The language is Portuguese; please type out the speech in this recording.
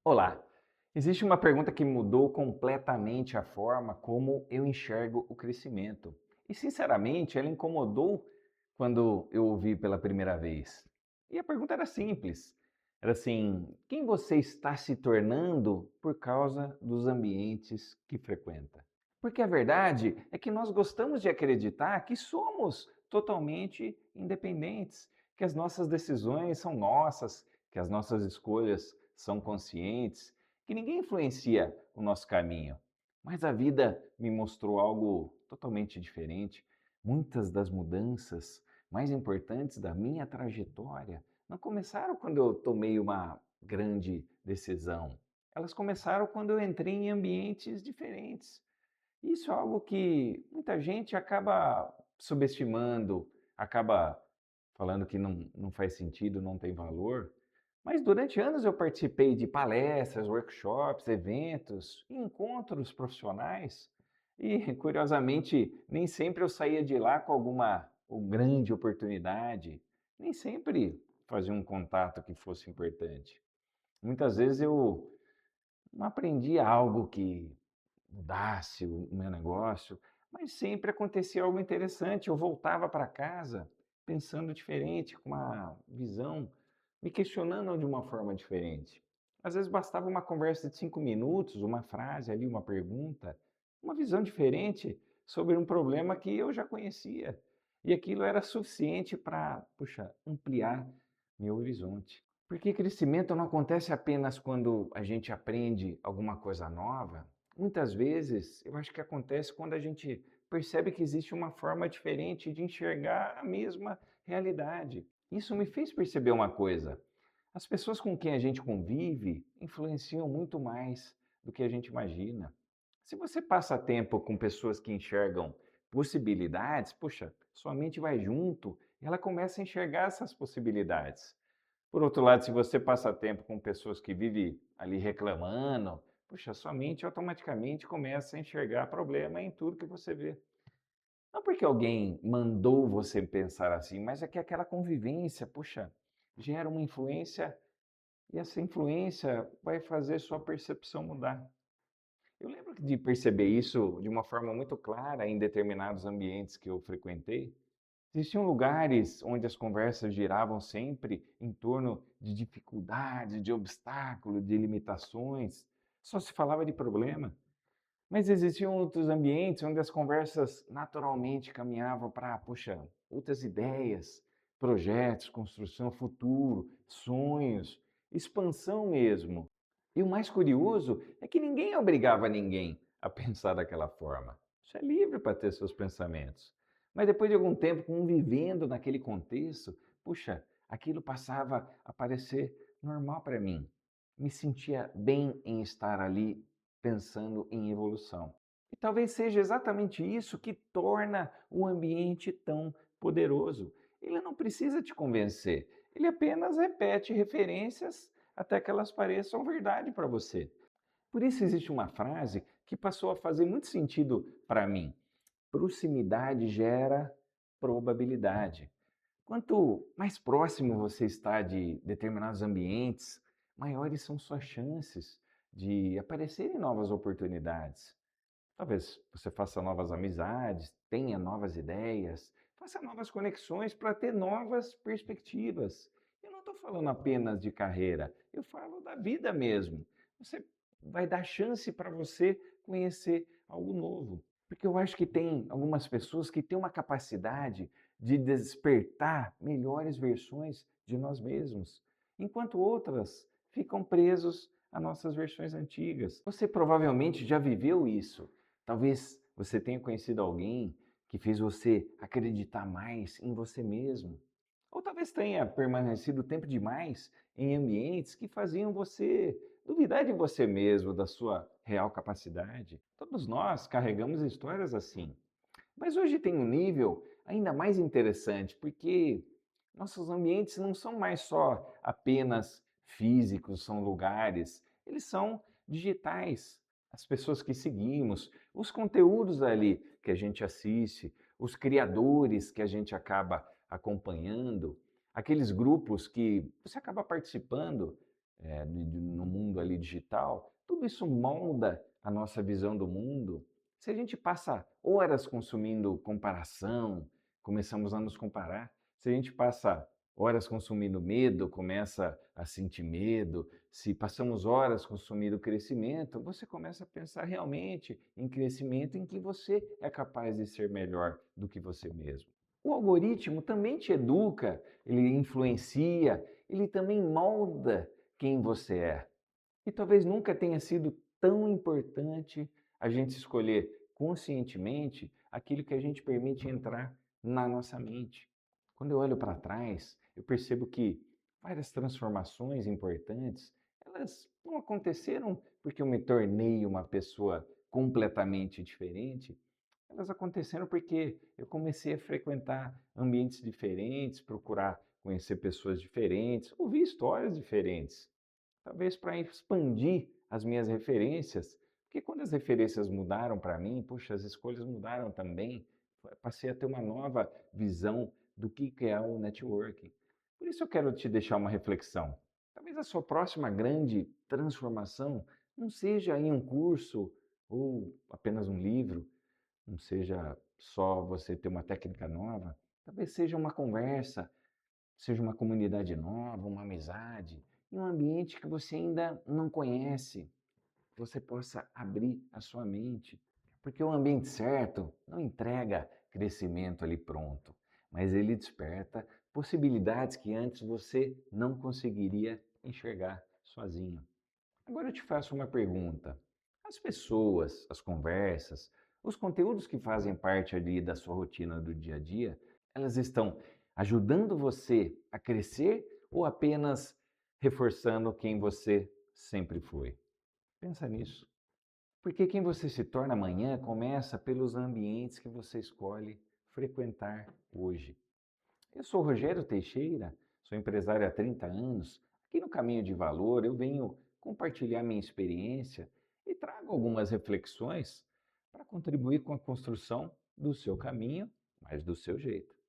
Olá! Existe uma pergunta que mudou completamente a forma como eu enxergo o crescimento. E, sinceramente, ela incomodou quando eu ouvi pela primeira vez. E a pergunta era simples. Era assim: quem você está se tornando por causa dos ambientes que frequenta? Porque a verdade é que nós gostamos de acreditar que somos totalmente independentes, que as nossas decisões são nossas, que as nossas escolhas são conscientes, que ninguém influencia o nosso caminho. Mas a vida me mostrou algo totalmente diferente. Muitas das mudanças mais importantes da minha trajetória não começaram quando eu tomei uma grande decisão. Elas começaram quando eu entrei em ambientes diferentes. Isso é algo que muita gente acaba subestimando, acaba falando que não faz sentido, não tem valor. Mas durante anos eu participei de palestras, workshops, eventos, encontros profissionais e, curiosamente, nem sempre eu saía de lá com alguma grande oportunidade, nem sempre fazia um contato que fosse importante. Muitas vezes eu não aprendi algo que mudasse o meu negócio, mas sempre acontecia algo interessante. Eu voltava para casa pensando diferente, com uma visão, me questionando de uma forma diferente. Às vezes bastava uma conversa de 5 minutos, uma frase ali, uma pergunta, uma visão diferente sobre um problema que eu já conhecia. E aquilo era suficiente para, puxa, ampliar meu horizonte. Porque crescimento não acontece apenas quando a gente aprende alguma coisa nova. Muitas vezes, eu acho que acontece quando a gente percebe que existe uma forma diferente de enxergar a mesma realidade. Isso me fez perceber uma coisa: as pessoas com quem a gente convive influenciam muito mais do que a gente imagina. Se você passa tempo com pessoas que enxergam possibilidades, puxa, sua mente vai junto e ela começa a enxergar essas possibilidades. Por outro lado, se você passa tempo com pessoas que vivem ali reclamando, puxa, sua mente automaticamente começa a enxergar problema em tudo que você vê. Não porque alguém mandou você pensar assim, mas é que aquela convivência, puxa, gera uma influência e essa influência vai fazer sua percepção mudar. Eu lembro de perceber isso de uma forma muito clara em determinados ambientes que eu frequentei. Existiam lugares onde as conversas giravam sempre em torno de dificuldades, de obstáculos, de limitações. Só se falava de problema. Mas existiam outros ambientes onde as conversas naturalmente caminhavam para, puxa, outras ideias, projetos, construção, futuro, sonhos, expansão mesmo. E o mais curioso é que ninguém obrigava ninguém a pensar daquela forma. Você é livre para ter seus pensamentos. Mas depois de algum tempo convivendo naquele contexto, puxa, aquilo passava a parecer normal para mim. Me sentia bem em estar ali pensando em evolução. E talvez seja exatamente isso que torna o ambiente tão poderoso. Ele não precisa te convencer, ele apenas repete referências até que elas pareçam verdade para você. Por isso existe uma frase que passou a fazer muito sentido para mim: proximidade gera probabilidade. Quanto mais próximo você está de determinados ambientes, maiores são suas chances de aparecerem novas oportunidades. Talvez você faça novas amizades, tenha novas ideias, faça novas conexões para ter novas perspectivas. Eu não estou falando apenas de carreira, eu falo da vida mesmo. Você vai dar chance para você conhecer algo novo. Porque eu acho que tem algumas pessoas que têm uma capacidade de despertar melhores versões de nós mesmos, enquanto outras ficam presos a nossas versões antigas. Você provavelmente já viveu isso. Talvez você tenha conhecido alguém que fez você acreditar mais em você mesmo. Ou talvez tenha permanecido tempo demais em ambientes que faziam você duvidar de você mesmo, da sua real capacidade. Todos nós carregamos histórias assim. Mas hoje tem um nível ainda mais interessante, porque nossos ambientes não são mais só apenas físicos, são lugares, eles são digitais. As pessoas que seguimos, os conteúdos ali que a gente assiste, os criadores que a gente acaba acompanhando, aqueles grupos que você acaba participando no mundo mundo ali digital, tudo isso molda a nossa visão do mundo. Se a gente passa horas consumindo comparação, começamos a nos comparar. Se a gente passa horas consumindo medo, começa a sentir medo. Se passamos horas consumindo crescimento, você começa a pensar realmente em crescimento em que você é capaz de ser melhor do que você mesmo. O algoritmo também te educa, ele influencia, ele também molda quem você é. E talvez nunca tenha sido tão importante a gente escolher conscientemente aquilo que a gente permite entrar na nossa mente. Quando eu olho para trás, eu percebo que várias transformações importantes, elas não aconteceram porque eu me tornei uma pessoa completamente diferente, elas aconteceram porque eu comecei a frequentar ambientes diferentes, procurar conhecer pessoas diferentes, ouvir histórias diferentes. Talvez para expandir as minhas referências, porque quando as referências mudaram para mim, puxa, as escolhas mudaram também. Passei a ter uma nova visão do que é o networking. Por isso eu quero te deixar uma reflexão. Talvez a sua próxima grande transformação não seja em um curso ou apenas um livro, não seja só você ter uma técnica nova, talvez seja uma conversa, seja uma comunidade nova, uma amizade, em um ambiente que você ainda não conhece, que você possa abrir a sua mente. Porque o ambiente certo não entrega crescimento ali pronto, mas ele desperta possibilidades que antes você não conseguiria enxergar sozinho. Agora eu te faço uma pergunta. As pessoas, as conversas, os conteúdos que fazem parte ali da sua rotina do dia a dia, elas estão ajudando você a crescer ou apenas reforçando quem você sempre foi? Pensa nisso. Porque quem você se torna amanhã começa pelos ambientes que você escolhe frequentar hoje. Eu sou Rogério Teixeira, sou empresário há 30 anos. Aqui no Caminho de Valor eu venho compartilhar minha experiência e trago algumas reflexões para contribuir com a construção do seu caminho, mas do seu jeito.